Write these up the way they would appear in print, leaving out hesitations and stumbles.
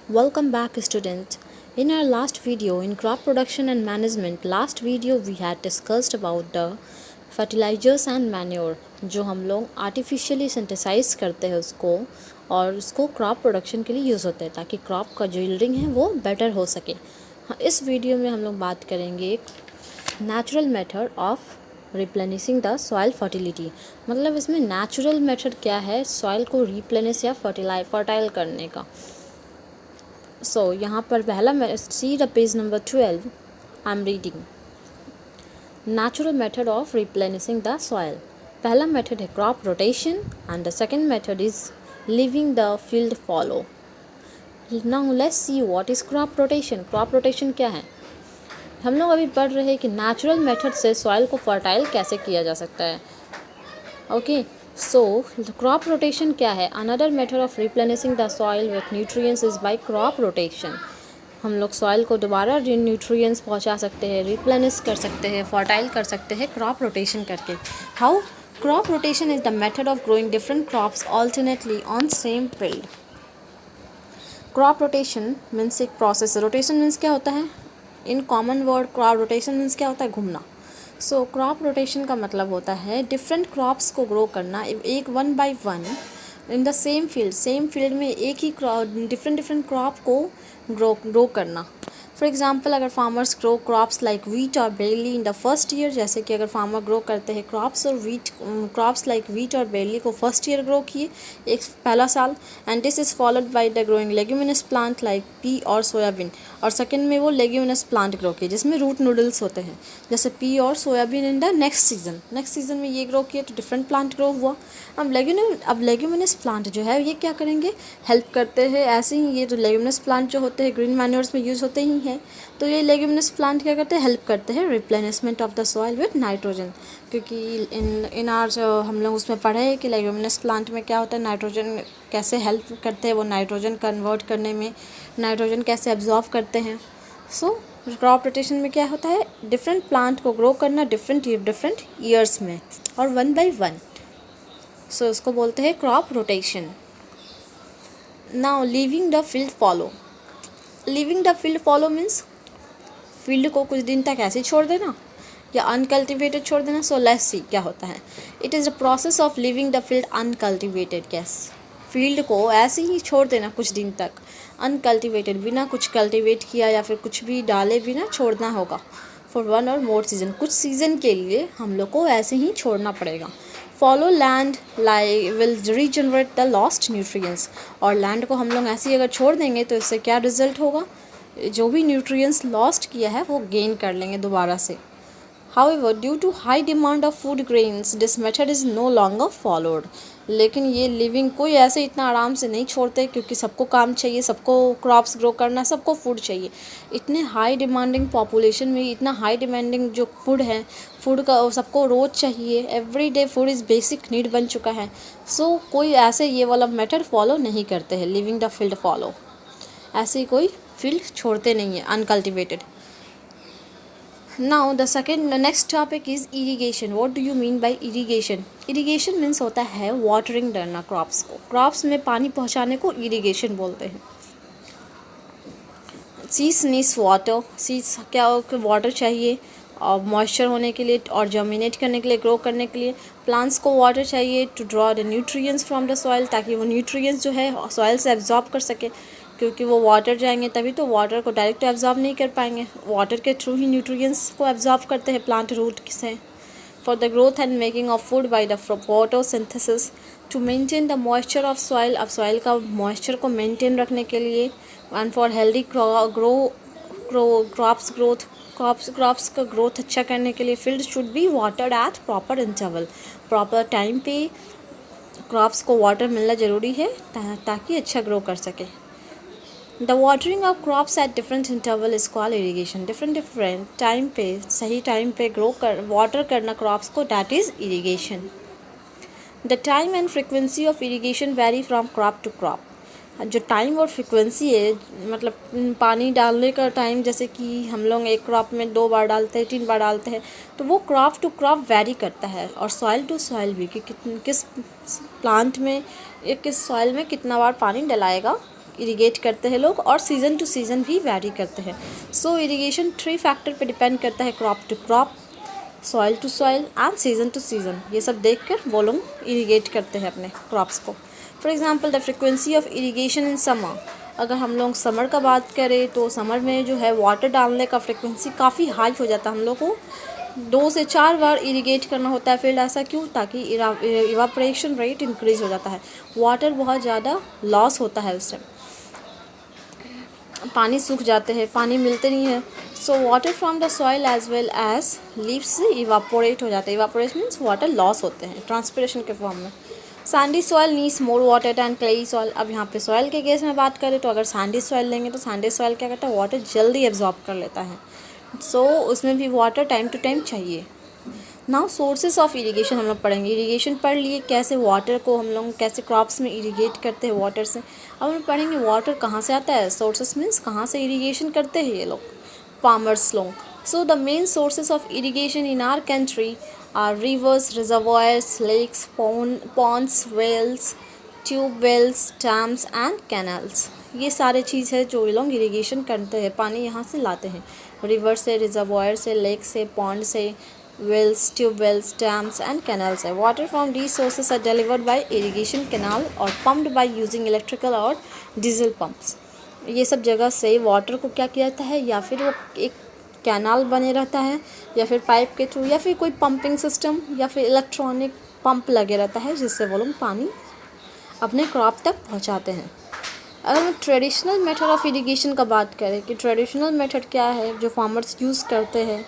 Welcome back students. In our last video in crop production and management, last video we had discussed about the fertilizers and manure जो हम लोग artificially synthesise करते हैं उसको और उसको क्रॉप प्रोडक्शन के लिए यूज़ होता है ताकि क्रॉप का जो यील्डिंग है वो बेटर हो सके। हाँ, इस वीडियो में हम लोग बात करेंगे एक natural method of replenishing the soil fertility. मतलब इसमें नेचुरल मेथड क्या है सॉइल को रिप्लेनिश या फर्टाइल करने का। सो यहाँ पर पहला see the page number 12 I am reading natural method of replenishing the soil. पहला मेथड है crop rotation and the second method is living the field follow. Now let's see what is crop rotation. Crop rotation क्या है? हम लोग अभी पढ़ रहे हैं कि नेचुरल मेथड से सॉइल को फर्टाइल कैसे किया जा सकता है। ओके, सो क्रॉप रोटेशन क्या है? Another method of replenishing the soil with nutrients is by crop rotation. हम लोग सॉइल को दोबारा न्यूट्रिएंट्स पहुंचा सकते हैं, रिप्लेनिश कर सकते हैं, फर्टाइल कर सकते हैं क्रॉप रोटेशन करके। How? Crop rotation is the method of growing different crops alternately on same field. Crop rotation means एक प्रोसेस। रोटेशन मीन्स क्या होता है? In common word crop rotation means क्या होता है? घूमना। सो क्रॉप रोटेशन का मतलब होता है डिफरेंट क्रॉप्स को ग्रो करना एक one by one in the same field में एक ही डिफरेंट क्रॉप को ग्रो करना। फॉर एग्जांपल अगर farmers grow crops like wheat और barley in the first year, जैसे कि अगर फार्मर ग्रो करते हैं क्रॉप्स लाइक वीट और बेरली को फर्स्ट ईयर ग्रो किए एक पहला साल, and this is followed by the growing leguminous plant like pea और सोयाबीन, और सेकेंड में वो लेग्यूमिनस प्लांट ग्रो किए जिसमें रूट नूडल्स होते हैं जैसे पी और soybean in the next season में ये ग्रो किए तो डिफरेंट प्लांट ग्रो हुआ। अब लेग्यूमिनस प्लांट जो है ये क्या करेंगे? हेल्प करते हैं। ऐसे ही ये जो लेग्यूमिनस प्लांट जो होते हैं ग्रीन मैन्योर्स में यूज़ होते ही हैं, तो ये लेग्यूमिनस प्लांट क्या करते हैं? हेल्प करते हैं replenishment of the soil with nitrogen. क्योंकि इन आर जो हम लोग उसमें पढ़े हैं कि लेग्यूमिनस प्लांट में क्या होता है, नाइट्रोजन कैसे हेल्प करते हैं, वो नाइट्रोजन कन्वर्ट करने में, नाइट्रोजन कैसे एब्जॉर्ब करते हैं। सो क्रॉप रोटेशन में क्या होता है? डिफरेंट प्लांट को ग्रो करना डिफरेंट ईयर्स में और वन बाय वन। सो उसको बोलते हैं crop rotation. Now living the field follow. Living the field follow means field को कुछ दिन तक ऐसे छोड़ देना या अनकल्टिवेटेड छोड़ देना। सो लेट्स सी क्या होता है। It is the process of living the field uncultivated. Yes, field को ऐसे ही छोड़ देना कुछ दिन तक अनकल्टिवेटेड, बिना कुछ कल्टिवेट किया या फिर कुछ भी डाले बिना छोड़ना होगा फॉर वन और मोर सीजन। कुछ सीजन के लिए हम लोग को ऐसे ही छोड़ना पड़ेगा। Follow land will regenerate the lost nutrients. और लैंड को हम लोग ऐसे ही अगर छोड़ देंगे तो इससे क्या रिजल्ट होगा? जो भी न्यूट्रिएंट्स लॉस्ट किया है वो गेन कर लेंगे दोबारा से। However, due to high demand of food grains, this method is no longer followed. लेकिन ये लिविंग कोई ऐसे इतना आराम से नहीं छोड़ते क्योंकि सबको काम चाहिए, सबको क्रॉप्स ग्रो करना, सबको फूड चाहिए। इतने हाई डिमांडिंग पॉपुलेशन में इतना हाई डिमांडिंग जो फूड है, फूड का सबको रोज़ चाहिए। Every day food is basic need बन चुका है। सो कोई ऐसे ये वाला मेथड फॉलो नहीं करते हैं, लिविंग द फील्ड फॉलो। ऐसे कोई फील्ड छोड़ते नहीं है uncultivated. Now the next topic is irrigation. What do you mean by irrigation? Irrigation means होता है watering करना क्रॉप्स को। क्रॉप्स में पानी पहुंचाने को irrigation बोलते हैं। Seeds needs water. सीड्स क्या वाटर चाहिए और मॉइस्चर होने के लिए और जर्मिनेट करने के लिए, ग्रो करने के लिए। प्लांट्स को वाटर चाहिए to draw the nutrients from the soil, ताकि वो न्यूट्रिएंट्स जो है सॉइल से एब्जॉर्ब कर सके, क्योंकि वो वाटर जाएंगे तभी तो वाटर को डायरेक्ट एब्जॉर्ब नहीं कर पाएंगे। वाटर के थ्रू ही न्यूट्रिएंट्स को एब्जॉर्ब करते हैं प्लांट रूट से। For the growth and making of food by the photosynthesis, to maintain the moisture of soil. अब सॉइल का मॉइस्चर को मेंटेन रखने के लिए, एंड फॉर हेल्दी क्रॉप्स का ग्रोथ अच्छा करने के लिए field should be watered at proper interval. Proper time पे क्रॉप्स को वाटर मिलना ज़रूरी है ताकि अच्छा ग्रो कर सके। The watering of crops at different interval is called irrigation. Different time पे सही टाइम पे वाटर करना क्रॉप्स को, that is irrigation. The time and frequency of irrigation vary from crop to crop. जो टाइम और frequency है, मतलब पानी डालने का टाइम, जैसे कि हम लोग एक क्रॉप में 2 बार डालते हैं, 3 बार डालते हैं, तो वो क्रॉप टू क्रॉप वेरी करता है। और सॉइल टू सॉइल भी कि किस प्लांट में किस सॉइल में कितना बार पानी डलाएगा इरिगेट करते हैं लोग, और सीज़न टू सीज़न भी वैरी करते हैं। सो इरिगेशन 3 फैक्टर पे डिपेंड करता है, crop to crop, soil to soil and season to season. ये सब देख कर वो लोग इरिगेट करते हैं अपने क्रॉप्स को। For example the frequency of irrigation in summer, अगर हम लोग समर का बात करें तो समर में जो है वाटर डालने का फ्रिक्वेंसी काफ़ी हाई हो जाता है। हम लोग को 2 से 4 बार इरिगेट करना होता है फील्ड। ऐसा क्यों? ताकि इवापोरेशन रेट इंक्रीज़ हो जाता है, वाटर बहुत ज़्यादा लॉस होता है उस टाइम, पानी सूख जाते हैं, पानी मिलते नहीं है। So water from the soil as well as leaves से इवापोरेट हो जाते हैं। इवापोरेशन मीन्स वाटर लॉस होते हैं ट्रांसपिरेशन के फॉर्म में। Sandy soil needs more water than clayey soil. अब यहाँ पे सॉइल के केस में बात करें तो अगर सैंडी सॉइल लेंगे तो सैंडी सॉइल क्या करता है, वाटर जल्दी एब्जॉर्ब कर लेता है। सो उसमें भी वाटर टाइम टू टाइम चाहिए। नाउ सोर्सेस ऑफ इरिगेशन हम लोग पढ़ेंगे। इरिगेशन पढ़ लिए, कैसे वाटर को हम लोग कैसे क्रॉप्स में इरिगेट करते हैं वाटर से। अब हम पढ़ेंगे वाटर कहाँ से आता है। सोर्सेस मीन्स कहाँ से इरिगेशन करते हैं ये लोग, फार्मर्स लोग। So the main sources of irrigation in our country are rivers, reservoirs, lakes, ponds, wells, tube wells, dams and canals. ये सारे चीज़ है जो ये लोग इरिगेशन करते हैं, पानी यहाँ से लाते हैं, रिवर से, रिजर्वायर से, लेक से, पॉन्ड से, wells, tube wells, dams and canals है। Water from these sources are delivered by irrigation canal और pumped by using electrical और diesel pumps। ये सब जगह से वाटर को क्या किया जाता है, या फिर वो एक कैनाल बने रहता है, या फिर पाइप के थ्रू, या फिर कोई पंपिंग सिस्टम, या फिर इलेक्ट्रॉनिक पंप लगे रहता है जिससे वो लोग पानी अपने क्रॉप तक पहुँचाते हैं। अगर हम ट्रेडिशनल मेथड ऑफ इरिगेशन का बात करें कि ट्रेडिशनल मेथड क्या है जो फार्मर्स यूज़ करते हैं,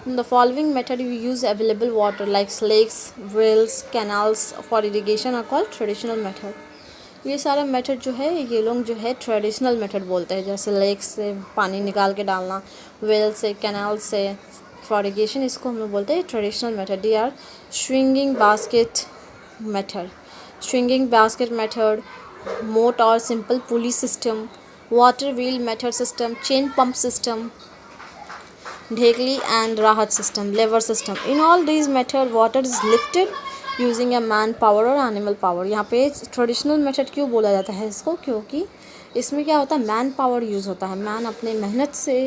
the following method we use available water like lakes, wells, canals for irrigation are called traditional method। ये सारा मेथड जो है ये लोग जो है ट्रेडिशनल मेथड बोलते हैं, जैसे लेक से पानी निकाल के डालना, वेल से, कैनाल से फॉर इरिगेशन, इसको हम लोग बोलते हैं traditional method. They are swinging basket method, swinging basket method, मोट और simple pulley system, water wheel method system, chain pump system, ढेकली and rahat system, lever system। In all these method water is lifted using a man power और animal power। यहाँ पे traditional method क्यों बोला जाता है इसको, क्योंकि इसमें क्या होता है, मैन पावर यूज़ होता है। मैन अपने मेहनत से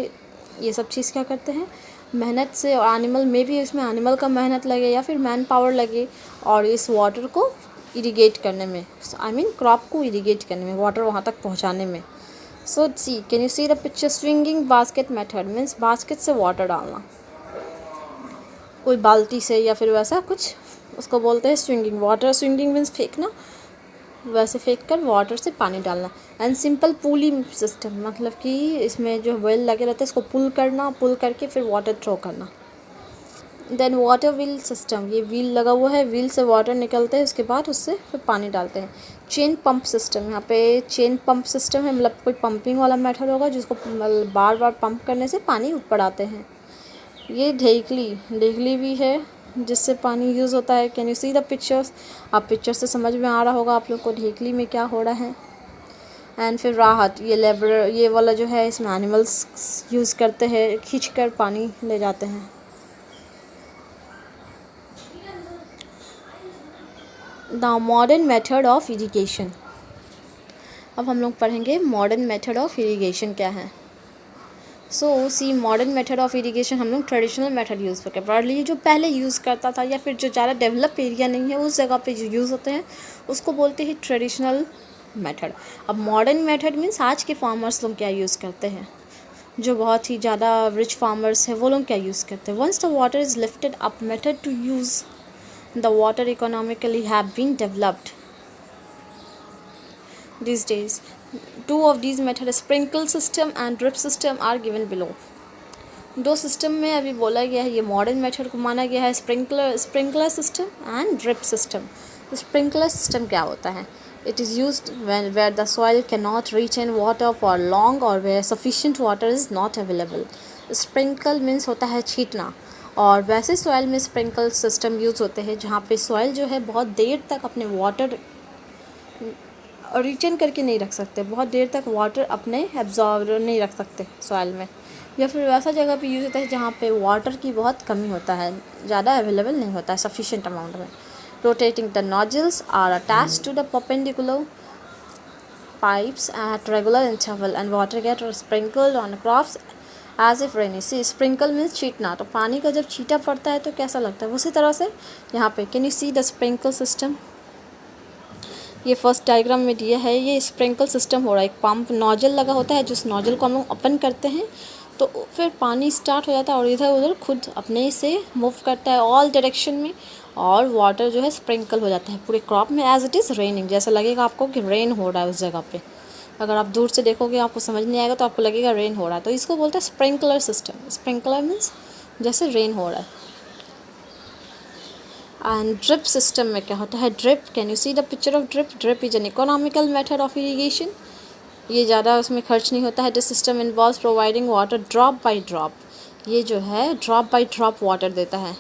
ये सब चीज़ क्या करते हैं, मेहनत से, और एनिमल में भी इसमें एनिमल का मेहनत लगे या फिर मैन पावर लगे, और इस वाटर को इरिगेट करने में, आई मीन क्रॉप को इरिगेट करने में, वाटर वहाँ तक पहुँचाने में। So see, can you see the picture. Swinging basket method means basket से वाटर डालना, कोई बाल्टी से या फिर वैसा कुछ, उसको बोलते हैं स्विंगिंग। वाटर स्विंगिंग मीन्स फेंकना, वैसे फेंक कर वाटर से पानी डालना। एंड सिंपल पुली सिस्टम, मतलब कि इसमें जो वेल लगे रहते हैं इसको पुल करना, पुल करके फिर वाटर थ्रो करना। देन वाटर व्हील सिस्टम, ये व्हील लगा हुआ है, व्हील से वाटर निकलते हैं, उसके बाद उससे फिर पानी डालते हैं। चेन पंप सिस्टम, यहाँ पे चेन पंप सिस्टम है, मतलब कोई पंपिंग वाला मेथड होगा जिसको बार बार पंप करने से पानी ऊपर आते हैं। ये ढेकली भी है जिससे पानी यूज़ होता है। Can you see the pictures, आप पिक्चर से समझ में आ रहा होगा आप लोग को ढेकली में क्या हो रहा है। एंड फिर राहत, ये लेबर, ये वाला जो है इसमें एनिमल्स यूज़ करते हैं, खींच कर पानी ले जाते हैं। The modern method of irrigation. अब हम लोग पढ़ेंगे मॉडर्न मेथड ऑफ इरिगेशन क्या है। सो सी, मॉडर्न मेथड ऑफ इरिगेशन हम लोग ट्रेडिशनल मेथड यूज़ करके पढ़ लिए, जो पहले यूज़ करता था या फिर जो ज़्यादा डेवलप एरिया नहीं है उस जगह पे जो यूज़ होते हैं उसको बोलते हैं ट्रेडिशनल मेथड। अब मॉडर्न मेथड मीन्स आज के फार्मर्स लोग क्या यूज़ करते हैं, जो बहुत ही ज़्यादा रिच फार्मर्स है वो लोग क्या यूज़ करते हैं। Once the water is lifted up method to use the water economically have been developed these days। Two of these methods, sprinkle system and drip system, are given below। दो system में अभी बोला गया है, ये modern method को माना गया है, sprinkler system and drip system. Sprinkler system क्या होता है, it is used when where the soil cannot retain water for long or where sufficient water is not available। Sprinkle means होता है छींटना, और वैसे सॉइल में स्प्रिंकल सिस्टम यूज़ होते हैं जहाँ पे सॉइल जो है बहुत देर तक अपने वाटर रिटेन करके नहीं रख सकते, बहुत देर तक वाटर अपने एब्जॉर्ब नहीं रख सकते सॉइल में, या फिर वैसा जगह पे यूज़ होता है जहाँ पे वाटर की बहुत कमी होता है, ज़्यादा अवेलेबल नहीं होता है सफिशिएंट अमाउंट में। Rotating the nozzles are attached to the perpendicular pipes at regular interval and water get sprinkled on crops as if rainy. See, sprinkle means छीटना. तो पानी का जब छीटा पड़ता है तो कैसा लगता है, उसी तरह से यहाँ पे can you see the sprinkle system. ये फर्स्ट डायग्राम में दिया है, ये स्प्रिंकल सिस्टम हो रहा है. एक पंप नोजल लगा होता है, जिस नोजल को हम लोग ओपन करते हैं तो फिर पानी स्टार्ट हो जाता है और इधर उधर खुद अपने से मूव करता है ऑल डायरेक्शन में, और वाटर जो है स्प्रिंकल हो जाता है पूरे क्रॉप में एज इट इज़ रेनिंग. जैसा लगेगा आपको कि रेन हो रहा है उस जगह पे. अगर आप दूर से देखोगे आपको समझ नहीं आएगा तो आपको लगेगा रेन हो रहा है. तो इसको बोलते हैं स्प्रिंकलर सिस्टम. स्प्रिंकलर मीन्स जैसे रेन हो रहा है. एंड ड्रिप सिस्टम में क्या होता है, drip, can you see the picture of drip. Drip is an economical method of irrigation. ये ज़्यादा उसमें खर्च नहीं होता है. This system involves providing water drop by drop. ये जो है ड्रॉप बाय ड्रॉप वाटर देता है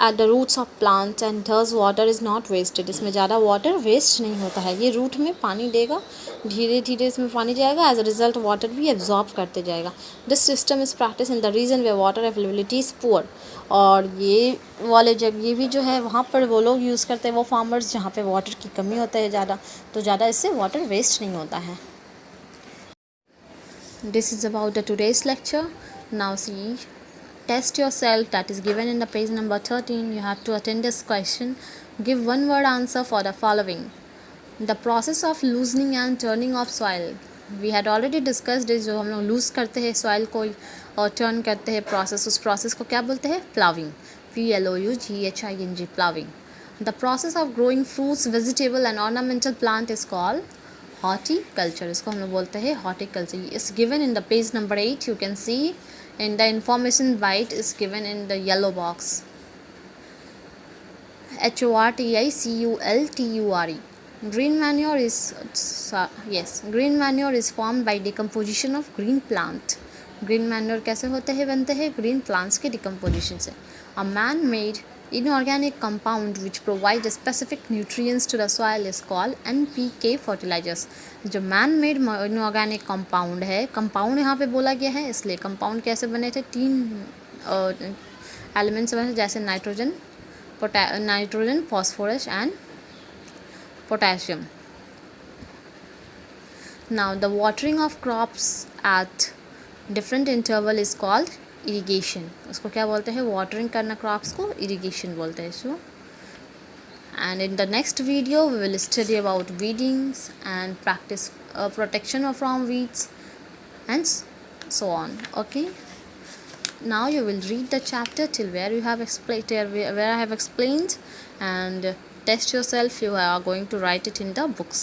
at the roots of plants and thus water is not wasted. इसमें ज़्यादा वाटर वेस्ट नहीं होता है. ये रूट में पानी देगा, धीरे धीरे इसमें पानी जाएगा, एज अ रिजल्ट वाटर भी एब्जॉर्ब करते जाएगा. This system is practice in the region where water availability is poor. और ये वाले जब ये भी जो है वहाँ पर वो लोग यूज़ करते हैं, वो फार्मर्स जहाँ पे वाटर की कमी होता है ज़्यादा, तो ज़्यादा इससे वाटर वेस्ट नहीं होता है. This is about the today's lecture. Now see test yourself, that is given in the page number 13. You have to attend this question. Give one word answer for the following. The process of loosening and turning of soil. We had already discussed this. जो हम लोग loose करते हैं soil को और turn करते हैं process, उस प्रोसेस को क्या बोलते हैं, ploughing. PLOUGHING, ploughing. The process of growing fruits, vegetable and ornamental plant is called horticulture. इसको हम लोग बोलते हैं horticulture. It's given in the page number 8. You can see and the information byte is given in the yellow box. HORTICULTURE. Green manure is formed by decomposition of green plant. Green manure कैसे होते हैं, बनते हैं green plants के decomposition से. A man-made inorganic compound which provide specific nutrients to the soil is called NPK fertilizers. जो man made inorganic compound है, compound यहाँ पे बोला गया है इसलिए कंपाउंड कैसे बने थे, 3 एलिमेंट्स बने, जैसे nitrogen, phosphorus and potassium. Now the watering of crops at different interval is called irrigation. उसको क्या बोलते हैं, वाटरिंग करना क्रॉप्स को इरीगेशन बोलते हैं इसको. And in the next video we will study about weedings and practice protection from weeds and so on. Okay, now you will read the chapter till where you have explained, where I have explained, and test yourself. You are going to write it in the books.